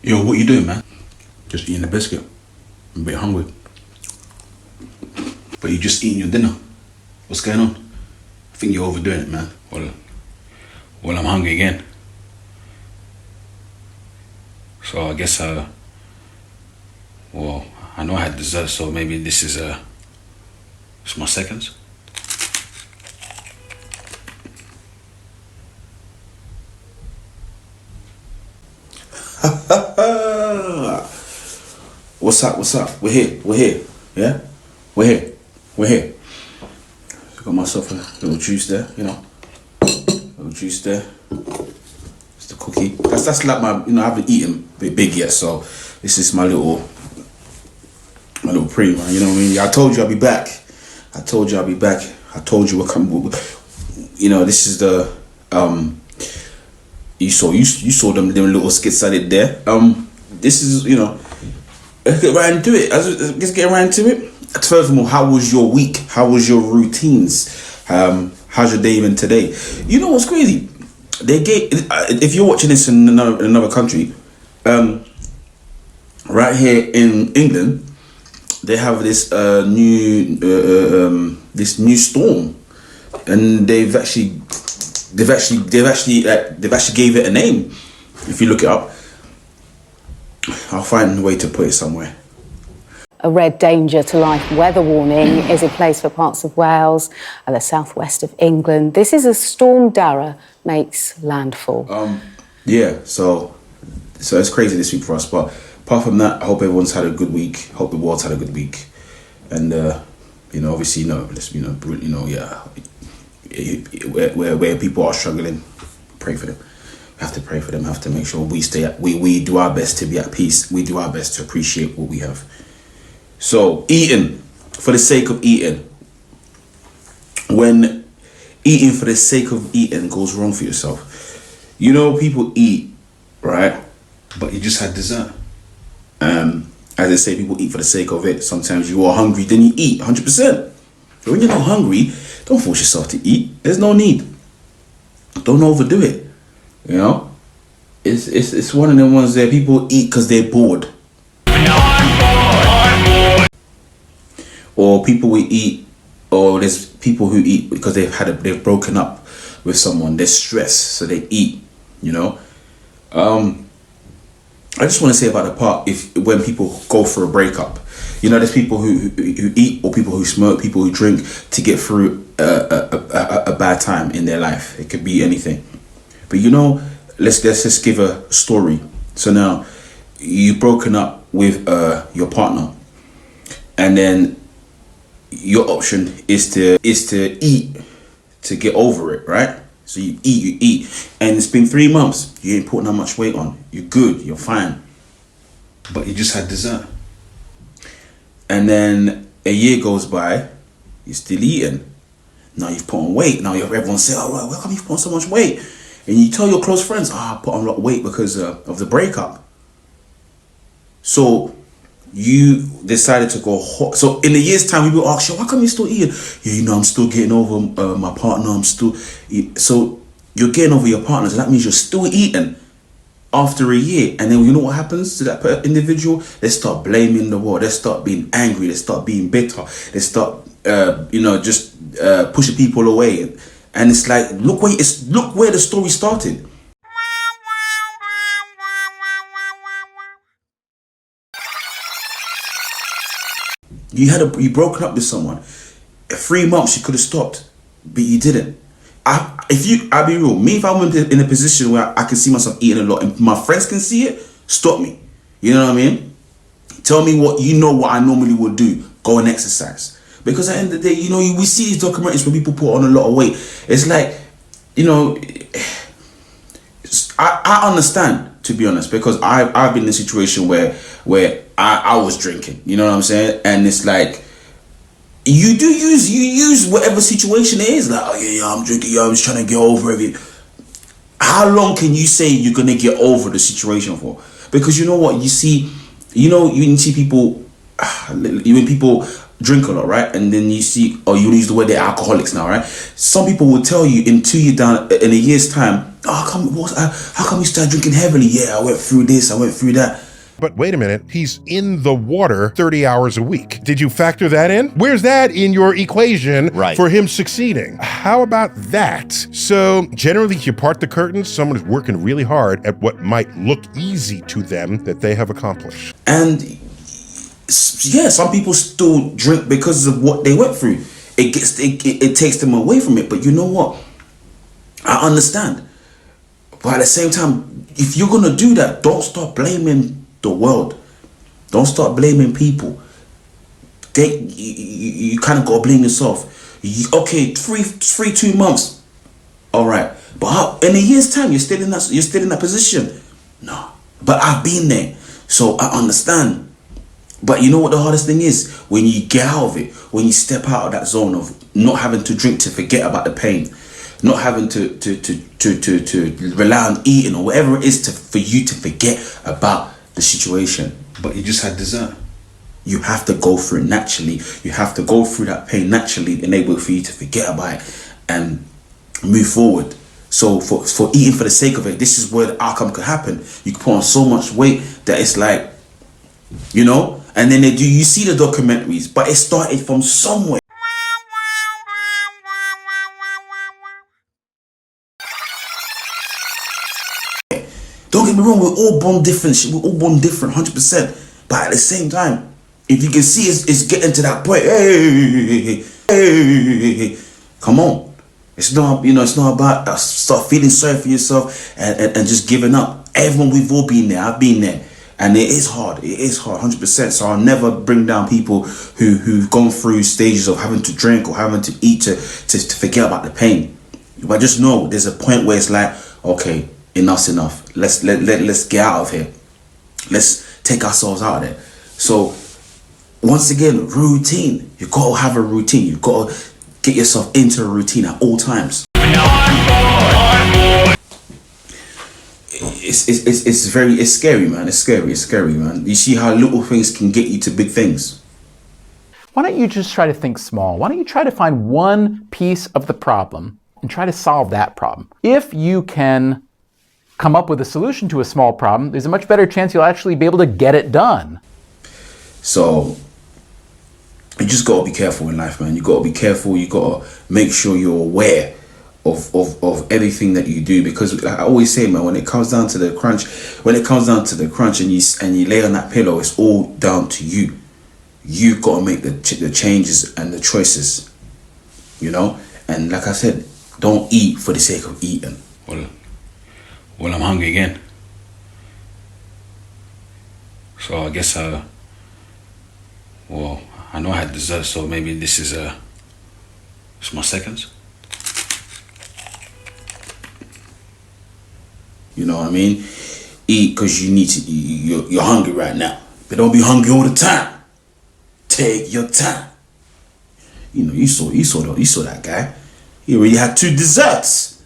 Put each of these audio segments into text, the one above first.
Yo, what you doing, man? Just eating a biscuit. I'm a bit hungry. But you just eating your dinner. What's going on? I think you're overdoing it, man. Well, I'm hungry again. So I guess, well, I know I had dessert, so maybe this is, it's my seconds. What's up? We're here, yeah? We're here. I got myself a little juice there, you know. Little juice there. It's the cookie. That's like my, I haven't eaten a bit big yet, so this is my little pre, man, you know what I mean? I told you I'll be back. I told you we're coming. This is the, you saw them little skits I did there. This is, let's get right into it. Let's get right into it. First of all, how was your week? How was your routines? How's your day even today? You know what's crazy? They gave, if you're watching this in another country, right here in England, they have this new storm, and they've actually gave it a name. If you look it up, I'll find a way to put it somewhere. A red danger to life weather warning is in place for parts of Wales and the southwest of England. This is as Storm Dara makes landfall. So it's crazy this week for us. But apart from that, I hope everyone's had a good week. Hope the world's had a good week. And obviously, where people are struggling, pray for them. We have to pray for them. We have to make sure we do our best to be at peace. We do our best to appreciate what we have. So, eating for the sake of eating. When eating for the sake of eating goes wrong for yourself, people eat, right? But you just had dessert. As I say, people eat for the sake of it. Sometimes you are hungry, then you eat 100%. But when you're not hungry, don't force yourself to eat. There's no need. Don't overdo it. It's one of them ones that people eat because they're bored. Or people will eat, or there's people who eat because they've broken up with someone. They're stressed, so they eat. I just want to say about the part when people go for a breakup. There's people who eat, or people who smoke, people who drink to get through a bad time in their life. It could be anything. But let's just give a story. So now you've broken up with your partner, and then your option is to eat to get over it, right? So you eat, and it's been 3 months. You ain't putting that much weight on. You're good. You're fine. But you just had dessert. And then a year goes by, you're still eating. Now you've put on weight. Now everyone say, "Oh, well, how come you've put on so much weight?" And you tell your close friends, "I put on a lot of weight because of the breakup." So you decided to go hot. So in a year's time, people ask you, "Why come you still eating?" "Yeah, I'm still getting over my partner. I'm still..." So you're getting over your partner. So that means you're still eating after a year. And then you know what happens to that individual? They start blaming the world. They start being angry. They start being bitter. They start, pushing people away. And it's like, look where the story started. You broken up with someone. 3 months you could have stopped, but you didn't. I'll be real. Me, if I'm in a position where I can see myself eating a lot and my friends can see it, stop me. You know what I mean? Tell me what I normally would do. Go and exercise. Because at the end of the day, we see these documentaries where people put on a lot of weight. It's like, I understand, to be honest, because I've been in a situation where I was drinking, you know what I'm saying? And it's like, you use whatever situation it is. Like, "Oh yeah, I'm drinking, I'm just trying to get over it." How long can you say you're gonna get over the situation for? Because you know what, you see people, when people drink a lot, right? And then you see, or you use the word they're alcoholics now, right? Some people will tell you in a year's time, how come you started drinking heavily? Yeah, I went through this, I went through that. But wait a minute, he's in the water 30 hours a week. Did you factor that in? Where's that in your equation for him succeeding? How about that? So generally, if you part the curtains, someone is working really hard at what might look easy to them that they have accomplished. And yeah, some people still drink because of what they went through. It takes them away from it. But you know what? I understand. But at the same time, if you're gonna do that, don't start blaming the world. Don't start blaming people. You kind of gotta blame yourself. Okay, 2 months, all right. But in a year's time, you're still in that position. No, but I've been there, so I understand. But you know what the hardest thing is? When you get out of it, when you step out of that zone of not having to drink to forget about the pain, not having to rely on eating or whatever it is for you to forget about the situation. But you just had dessert. You have to go through it naturally. You have to go through that pain naturally, enable for you to forget about it and move forward. So for eating for the sake of it, this is where the outcome could happen. You can put on so much weight that it's like, you know, and then you see the documentaries, but it started from somewhere. Don't get me wrong, we're all born different, 100%. But at the same time, if you can see it's getting to that point, hey, come on. It's not, it's not about start feeling sorry for yourself and just giving up. Everyone, we've all been there. I've been there. And it is hard. It is hard, 100%. So I'll never bring down people who've gone through stages of having to drink or having to eat to forget about the pain. But just know there's a point where it's like, okay, enough's enough. Let's get out of here. Let's take ourselves out of there. So once again, routine. You gotta have a routine. You gotta get yourself into a routine at all times. It's scary, man. It's scary, man. You see how little things can get you to big things. Why don't you just try to think small? Why don't you try to find one piece of the problem and try to solve that problem? If you can come up with a solution to a small problem, there's a much better chance you'll actually be able to get it done. So you just gotta be careful in life, man. You gotta be careful. You gotta make sure you're aware of everything that you do, because like I always say, man, when it comes down to the crunch and you lay on that pillow, it's all down to you. You gotta make the changes and the choices, you know. And like I said, don't eat for the sake of eating. Well, I'm hungry again. So I guess I know I had dessert, so maybe this is it's my seconds. You know what I mean? Eat because you need to. You're hungry right now, but don't be hungry all the time. Take your time. You know, you saw that guy. He already had 2 desserts,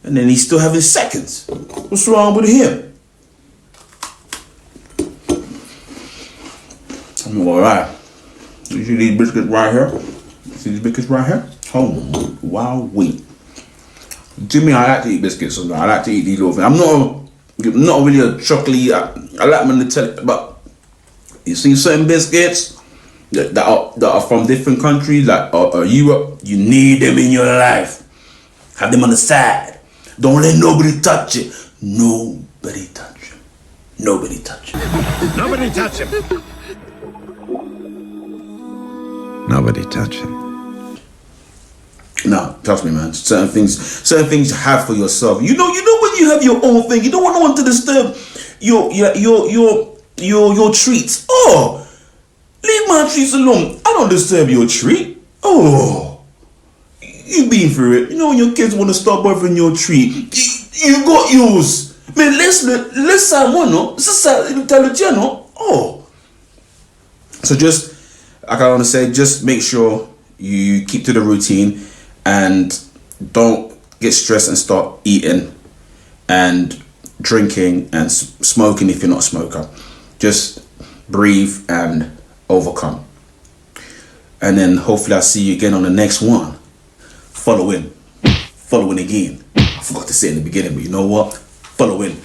and then he's still having seconds. What's wrong with him? I'm alright. You see these biscuits right here? See these biscuits right here? Oh, wow, wait. To me, I like to eat biscuits sometimes. I like to eat these little things. I'm not really a chocolate. I like them to tell it, but you see certain biscuits that are from different countries, like Europe. You need them in your life. Have them on the side. Don't let nobody touch it. Nobody touch him. Nobody touch him. Nobody touch him. Nobody touch him. No, trust me, man. Certain things you have for yourself. You know when you have your own thing, you don't want no one to disturb your treats. Oh, leave my treats alone. I don't disturb your treat. Oh, you've been through it. You know when your kids want to start bothering your treat, you got yours. Man, let's one no. Oh, so just like I want to say, just make sure you keep to the routine. And don't get stressed and start eating and drinking and smoking if you're not a smoker. Just breathe and overcome. And then hopefully I'll see you again on the next one. Following again. forgot to say in the beginning, but you know what? Follow in.